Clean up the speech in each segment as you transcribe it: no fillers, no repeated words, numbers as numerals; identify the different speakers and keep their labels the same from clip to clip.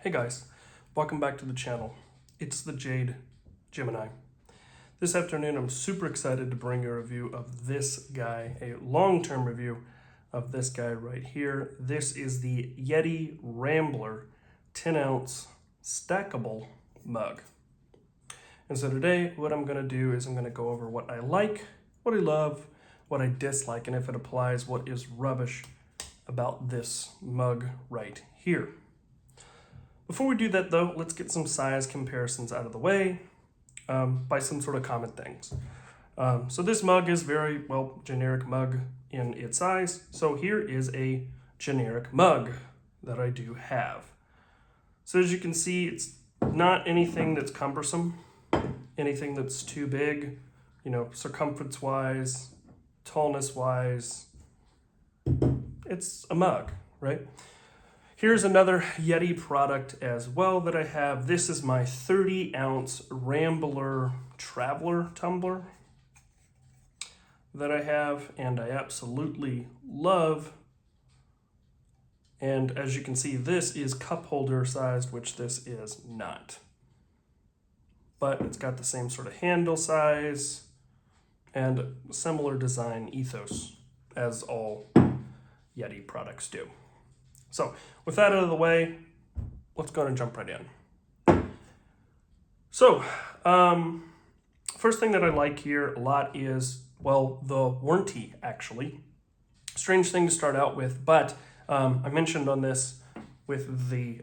Speaker 1: Hey guys, welcome back to the channel. It's the Jade Gemini. This afternoon I'm super excited to bring you a review of this guy, a long-term review of this guy right here. This is the Yeti Rambler 10-ounce stackable mug. And so today what I'm going to do is I'm going to go over what I like, what I love, what I dislike, and if it applies, what is rubbish about this mug right here. Before we do that though, let's get some size comparisons out of the way by some sort of common things. So this mug is very, well, generic mug in its size. So here is a generic mug that I do have. So as you can see, it's not anything that's cumbersome, anything that's too big, you know, circumference-wise, tallness-wise. It's a mug, right? Here's another Yeti product as well that I have. This is my 30-ounce Rambler Traveler tumbler that I have, and I absolutely love. And as you can see, this is cup holder sized, which this is not. But it's got the same sort of handle size and similar design ethos as all Yeti products do. So with that out of the way, let's go and jump right in. So first thing that I like here a lot is, well, the warranty actually. Strange thing to start out with, but I mentioned on this with the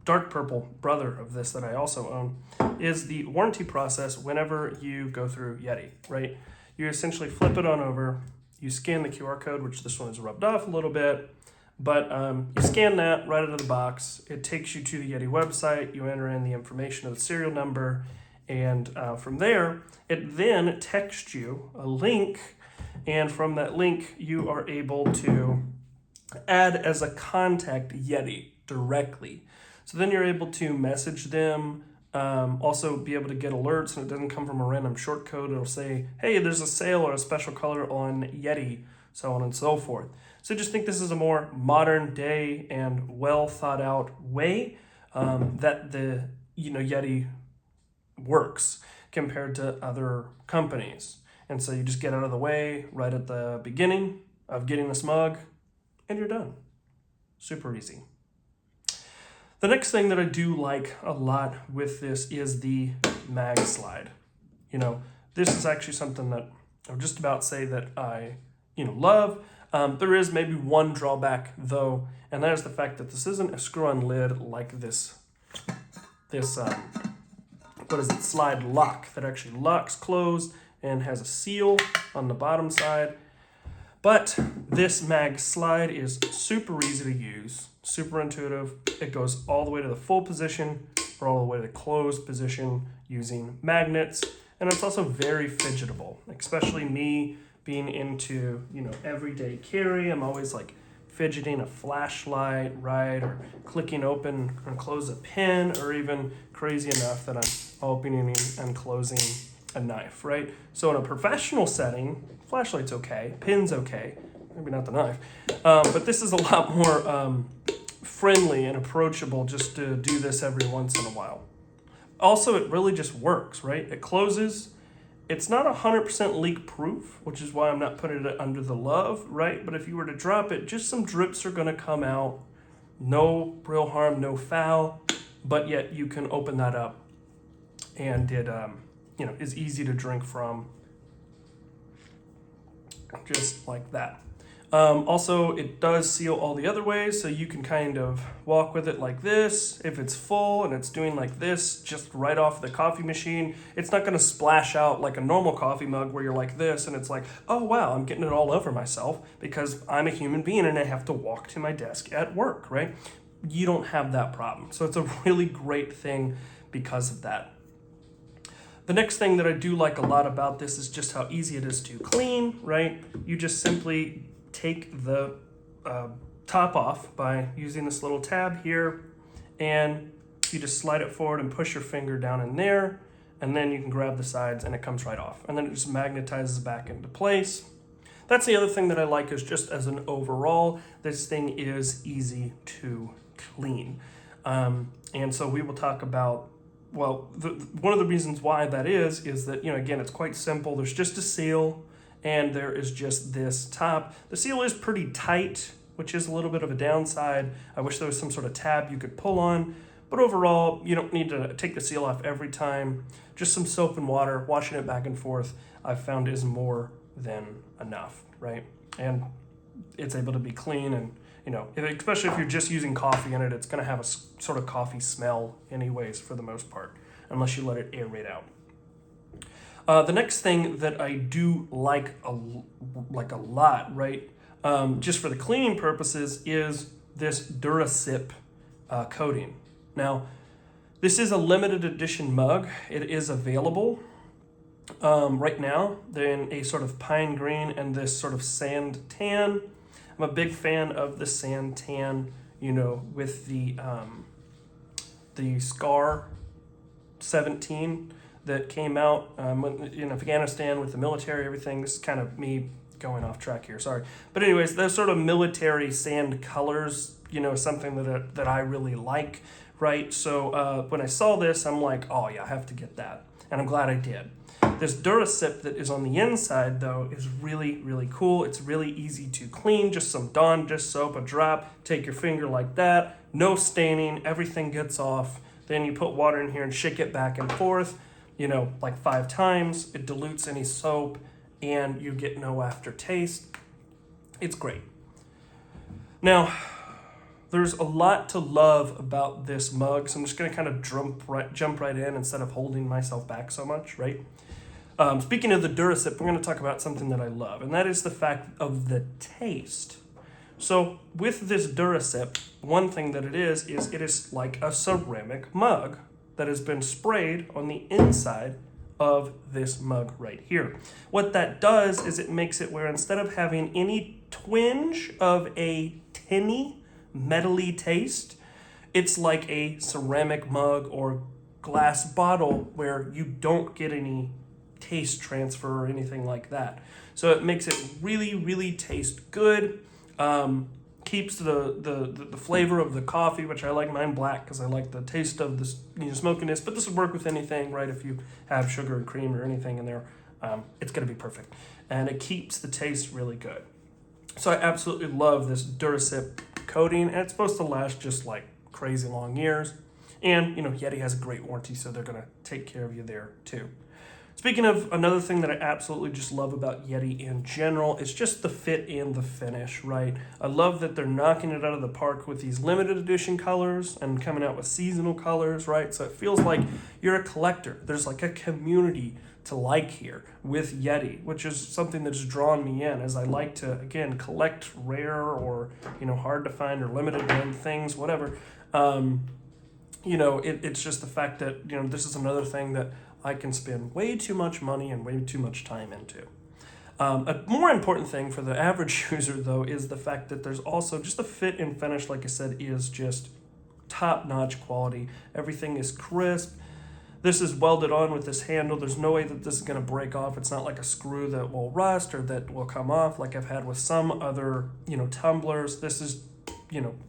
Speaker 1: dark purple brother of this that I also own, is the warranty process whenever you go through Yeti, right? You essentially flip it on over, you scan the QR code, which this one is rubbed off a little bit, but you scan that right out of the box. It takes you to the Yeti website. You enter in the information of the serial number, and from there, it then texts you a link, and from that link, you are able to add as a contact Yeti directly. So then you're able to message them, also be able to get alerts, and it doesn't come from a random short code. It'll say, hey, there's a sale or a special color on Yeti, so on and so forth. So just think this is a more modern day and well thought out way that the Yeti works compared to other companies. And so you just get out of the way right at the beginning of getting this mug and you're done. Super easy. The next thing that I do like a lot with this is the Magslider. This is actually something that I would just about say that I love. There is maybe one drawback though, and that is the fact that this isn't a screw-on lid like this slide lock that actually locks closed and has a seal on the bottom side. But this Magslider is super easy to use, super intuitive. It goes all the way to the full position or all the way to the closed position using magnets, and it's also very fidgetable, especially me being into, everyday carry. I'm always like fidgeting a flashlight, right? Or clicking open and close a pen, or even crazy enough that I'm opening and closing a knife, right? So in a professional setting, flashlight's okay, pin's okay, maybe not the knife. But this is a lot more friendly and approachable just to do this every once in a while. Also, it really just works, right? It closes. It's not 100% leak proof, which is why I'm not putting it under the love, right? But if you were to drop it, just some drips are gonna come out. No real harm, no foul, but yet you can open that up and it is easy to drink from, just like that. Also, it does seal all the other ways, so you can kind of walk with it like this. If it's full and it's doing like this, just right off the coffee machine, it's not gonna splash out like a normal coffee mug where you're like this and it's like, oh wow, I'm getting it all over myself because I'm a human being and I have to walk to my desk at work, right? You don't have that problem. So it's a really great thing because of that. The next thing that I do like a lot about this is just how easy it is to clean, right? You just simply take the top off by using this little tab here, and you just slide it forward and push your finger down in there, and then you can grab the sides and it comes right off. And then it just magnetizes back into place. That's the other thing that I like, is just as an overall, this thing is easy to clean. And so we will talk about, well, one of the reasons why that is that, again, it's quite simple. There's just a seal, and there is just this top. The seal is pretty tight, which is a little bit of a downside. I wish there was some sort of tab you could pull on. But overall, you don't need to take the seal off every time. Just some soap and water, washing it back and forth, I've found is more than enough, right? And it's able to be clean, and especially if you're just using coffee in it, it's going to have a sort of coffee smell anyways for the most part, unless you let it aerate out. The next thing that I do like a lot, right, just for the cleaning purposes, is this Durasip coating. Now, this is a limited edition mug. It is available right now. They're in a sort of pine green and this sort of sand tan. I'm a big fan of the sand tan, with the Scar 17 that came out in Afghanistan with the military, everything. This is kind of me going off track here, sorry. But anyways, those sort of military sand colors, something that I really like, right? So when I saw this, I'm like, oh yeah, I have to get that. And I'm glad I did. This Durasip that is on the inside, though, is really, really cool. It's really easy to clean. Just some Dawn dish soap, a drop. Take your finger like that. No staining. Everything gets off. Then you put water in here and shake it back and forth, like 5 times. It dilutes any soap, and you get no aftertaste. It's great. Now, there's a lot to love about this mug, so I'm just going to kind of jump right in instead of holding myself back so much, right? Speaking of the Durasip, we're going to talk about something that I love, and that is the fact of the taste. So with this Durasip, one thing that it is like a ceramic mug that has been sprayed on the inside of this mug right here. What that does is it makes it where instead of having any twinge of a tinny, metally taste, it's like a ceramic mug or glass bottle where you don't get any taste transfer or anything like that. So it makes it really, really taste good. Keeps the flavor of the coffee, which I like mine black because I like the taste of the smokiness. But this would work with anything, right? If you have sugar and cream or anything in there, it's going to be perfect. And it keeps the taste really good. So I absolutely love this Durasip coating, and it's supposed to last just like crazy long years. And, Yeti has a great warranty, so they're going to take care of you there too. Speaking of another thing that I absolutely just love about Yeti in general, it's just the fit and the finish, right? I love that they're knocking it out of the park with these limited edition colors and coming out with seasonal colors, right? So it feels like you're a collector. There's like a community to like here with Yeti, which is something that's drawn me in, as I like to, again, collect rare or, hard to find or limited run things, whatever. It's just the fact that, this is another thing that I can spend way too much money and way too much time into. A more important thing for the average user, though, is the fact that there's also just the fit and finish, like I said, is just top-notch quality. Everything is crisp. This is welded on with this handle. There's no way that this is going to break off. It's not like a screw that will rust or that will come off like I've had with some other, tumblers. This is,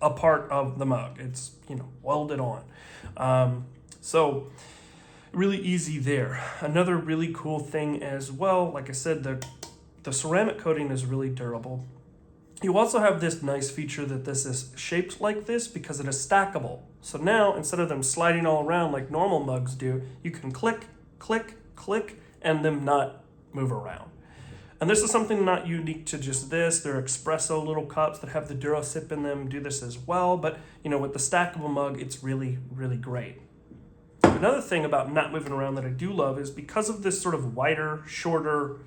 Speaker 1: a part of the mug. It's, welded on. So really easy there. Another really cool thing as well, like I said, the ceramic coating is really durable. You also have this nice feature that this is shaped like this because it is stackable. So now, instead of them sliding all around like normal mugs do, you can click, click, click, and them not move around. And this is something not unique to just this. There are espresso little cups that have the Durasip in them, do this as well. But, with the stackable mug, it's really, really great. Another thing about not moving around that I do love is because of this sort of wider, shorter,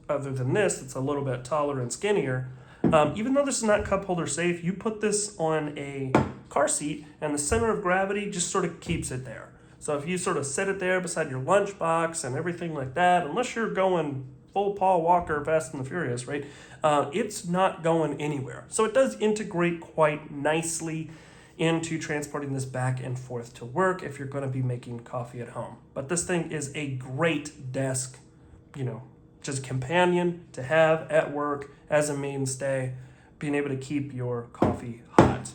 Speaker 1: other than this, it's a little bit taller and skinnier. Even though this is not cup holder safe, you put this on a car seat and the center of gravity just sort of keeps it there. So if you sort of set it there beside your lunchbox and everything like that, unless you're going full Paul Walker, Fast and the Furious, right? It's not going anywhere. So it does integrate quite nicely into transporting this back and forth to work if you're going to be making coffee at home. But this thing is a great desk, just companion to have at work as a mainstay, being able to keep your coffee hot.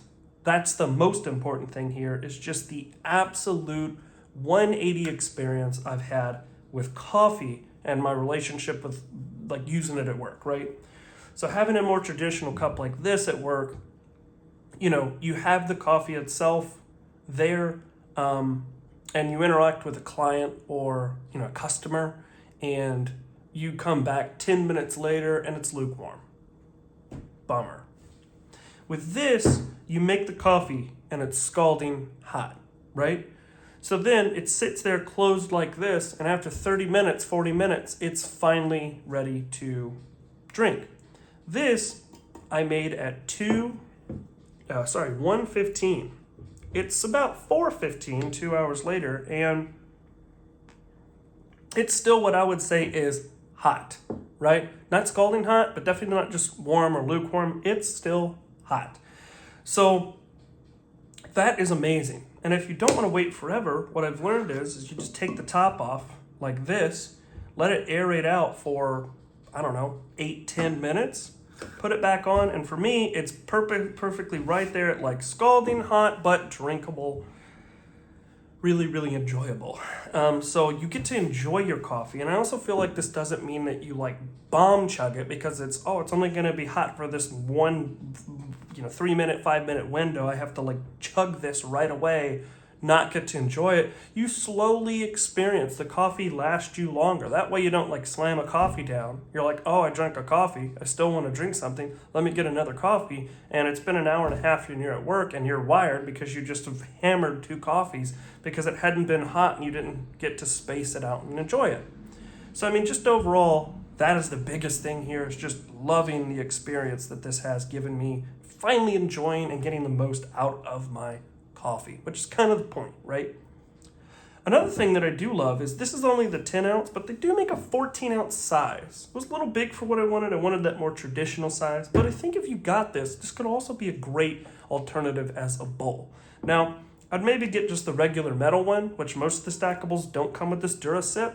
Speaker 1: that's the most important thing here, is just the absolute 180 experience I've had with coffee and my relationship with like using it at work, right? So having a more traditional cup like this at work, you have the coffee itself there, and you interact with a client or a customer, and you come back 10 minutes later and it's lukewarm. Bummer. With this, you make the coffee and it's scalding hot, right? So then it sits there closed like this, and after 30 minutes, 40 minutes, it's finally ready to drink. This I made at 1:15. It's about 4:15, 2 hours later, and it's still what I would say is hot, right? Not scalding hot, but definitely not just warm or lukewarm. It's still hot. So that is amazing. And if you don't want to wait forever, what I've learned is you just take the top off like this, let it aerate out for, 8-10 minutes, put it back on, and for me, it's perfectly right there at like scalding hot, but drinkable. Really, really enjoyable. So you get to enjoy your coffee. And I also feel like this doesn't mean that you like bomb chug it because it's only going to be hot for this one, 3-minute, 5-minute window. I have to like chug this right away, not get to enjoy it. You slowly experience the coffee last you longer. That way you don't like slam a coffee down. You're like, I drank a coffee. I still want to drink something. Let me get another coffee. And it's been an hour and a half and you're at work and you're wired because you just have hammered 2 coffees because it hadn't been hot and you didn't get to space it out and enjoy it. So, just overall, that is the biggest thing here, is just loving the experience that this has given me, finally enjoying and getting the most out of my coffee, which is kind of the point, right? Another thing that I do love is this is only the 10 ounce, but they do make a 14 ounce size. It was a little big for what I wanted. I wanted that more traditional size, but I think if you got this could also be a great alternative as a bowl. Now, I'd maybe get just the regular metal one, which most of the stackables don't come with this Durasip.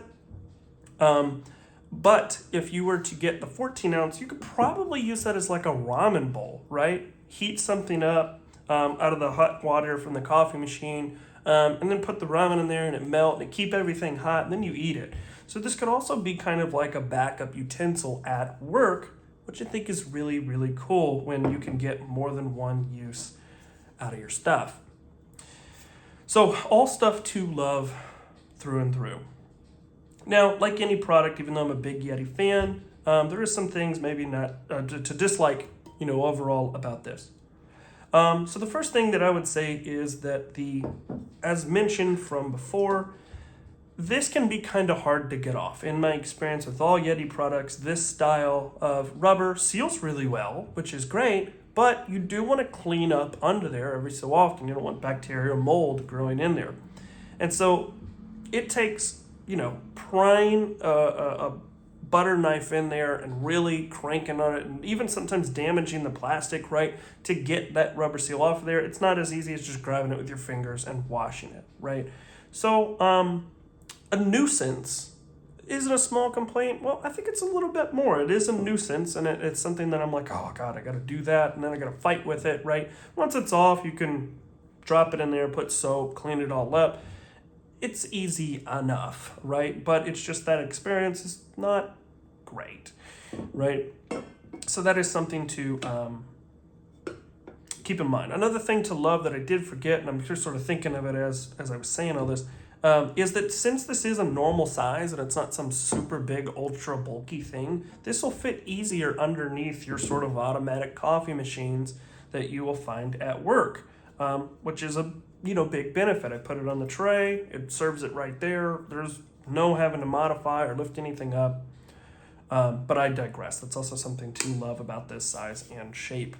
Speaker 1: But if you were to get the 14 ounce, you could probably use that as like a ramen bowl, right? Heat something up out of the hot water from the coffee machine, and then put the ramen in there and it melt and it keep everything hot, and then you eat it. So this could also be kind of like a backup utensil at work, which I think is really, really cool when you can get more than one use out of your stuff. So all stuff to love through and through. Now, like any product, even though I'm a big Yeti fan, there is some things maybe not to dislike, overall about this. So the first thing that I would say is that as mentioned from before, this can be kind of hard to get off. In my experience with all Yeti products, this style of rubber seals really well, which is great, but you do want to clean up under there every so often. You don't want bacteria or mold growing in there. And so it takes, prying a butter knife in there and really cranking on it, and even sometimes damaging the plastic, right, to get that rubber seal off of there. It's not as easy as just grabbing it with your fingers and washing it, right? So a nuisance. Is it a small complaint? Well, I think it's a little bit more. It is a nuisance, and it's something that I'm like, oh God, I got to do that, and then I got to fight with it, right? Once it's off, you can drop it in there, put soap, clean it all up. It's easy enough, right? But it's just that experience is not great, right? So that is something to keep in mind. Another thing to love that I did forget, and I'm just sort of thinking of it as I was saying all this, is that since this is a normal size and it's not some super big, ultra bulky thing, this will fit easier underneath your sort of automatic coffee machines that you will find at work, which is a big benefit. I put it on the tray, it serves it right there. There's no having to modify or lift anything up. But I digress. That's also something to love about this size and shape.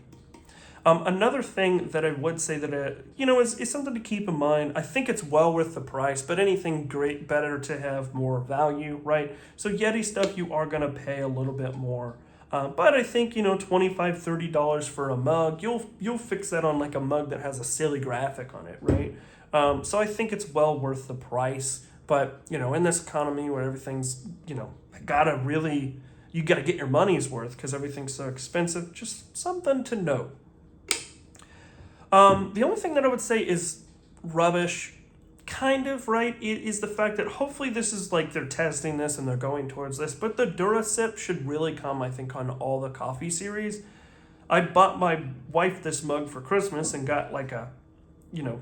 Speaker 1: Another thing that I would say that is something to keep in mind. I think it's well worth the price, but anything better to have more value, right? So Yeti stuff, you are going to pay a little bit more. But I think, $25, $30 for a mug, you'll fix that on like a mug that has a silly graphic on it, right? So I think it's well worth the price. But, in this economy where everything's, you got to get your money's worth because everything's so expensive, just something to note. The only thing that I would say is rubbish, kind of, right, is the fact that hopefully this is like they're testing this and they're going towards this, but the Durasip should really come, I think, on all the coffee series. I bought my wife this mug for Christmas and got like a,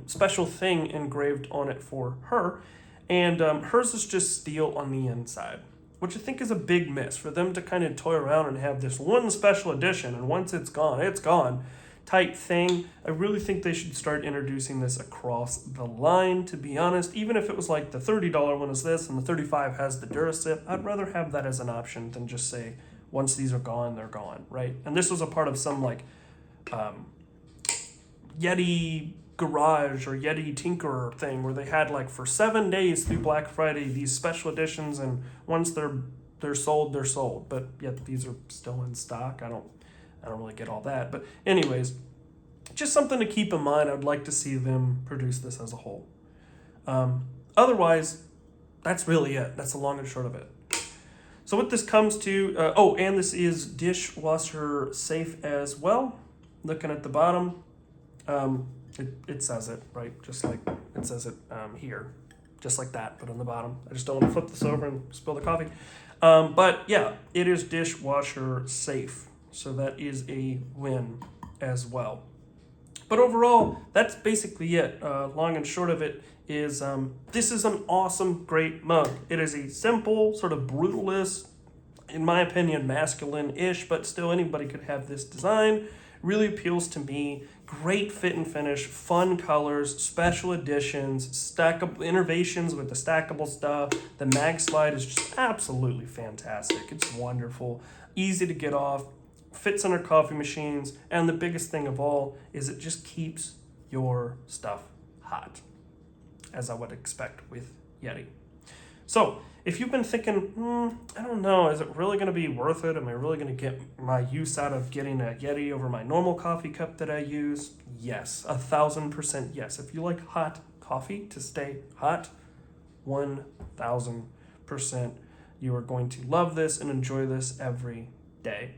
Speaker 1: special thing engraved on it for her. And hers is just steel on the inside, which I think is a big miss for them to kind of toy around and have this one special edition. And once it's gone type thing. I really think they should start introducing this across the line, to be honest. Even if it was like the $30 one is this and the $35 has the Durasip, I'd rather have that as an option than just say, once these are gone, they're gone, right? And this was a part of some like Yeti Garage or Yeti Tinkerer thing where they had like for 7 days through Black Friday these special editions, and once they're sold, they're sold. But yet these are still in stock. I don't really get all that. But anyways, just something to keep in mind. I'd like to see them produce this as a whole. Otherwise, that's really it. That's the long and short of it. So what this comes to, and this is dishwasher safe as well. Looking at the bottom, it says it, right? Just like it says it here. Just like that, but on the bottom. I just don't want to flip this over and spill the coffee. But yeah, it is dishwasher safe. So that is a win as well. But overall, that's basically it. Long and short of it is this is an awesome, great mug. It is a simple, sort of brutalist, in my opinion, masculine-ish, but still anybody could have this design. Really appeals to me. Great fit and finish, fun colors, special editions, stackable innovations with the stackable stuff. The Magslider is just absolutely fantastic. It's wonderful, easy to get off, fits in our coffee machines, and the biggest thing of all is it just keeps your stuff hot, as I would expect with Yeti. So if you've been thinking, I don't know, is it really going to be worth it? Am I really going to get my use out of getting a Yeti over my normal coffee cup that I use? Yes, 1,000% yes. If you like hot coffee to stay hot, 1,000% you are going to love this and enjoy this every day.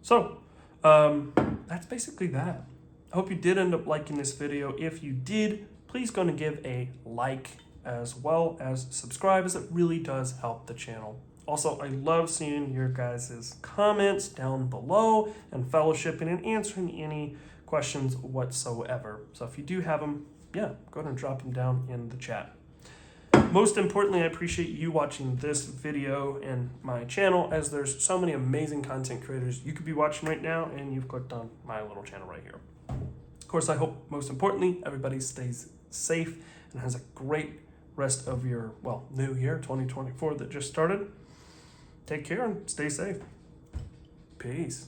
Speaker 1: So that's basically that. I hope you did end up liking this video. If you did, please go and give a like as well as subscribe, as it really does help the channel. Also, I love seeing your guys' comments down below and fellowshipping and answering any questions whatsoever. So if you do have them, go ahead and drop them down in the chat. Most importantly, I appreciate you watching this video and my channel, as there's so many amazing content creators you could be watching right now, and you've clicked on my little channel right here. Of course, I hope most importantly, everybody stays safe and has a great rest of your, new year, 2024 that just started. Take care and stay safe. Peace.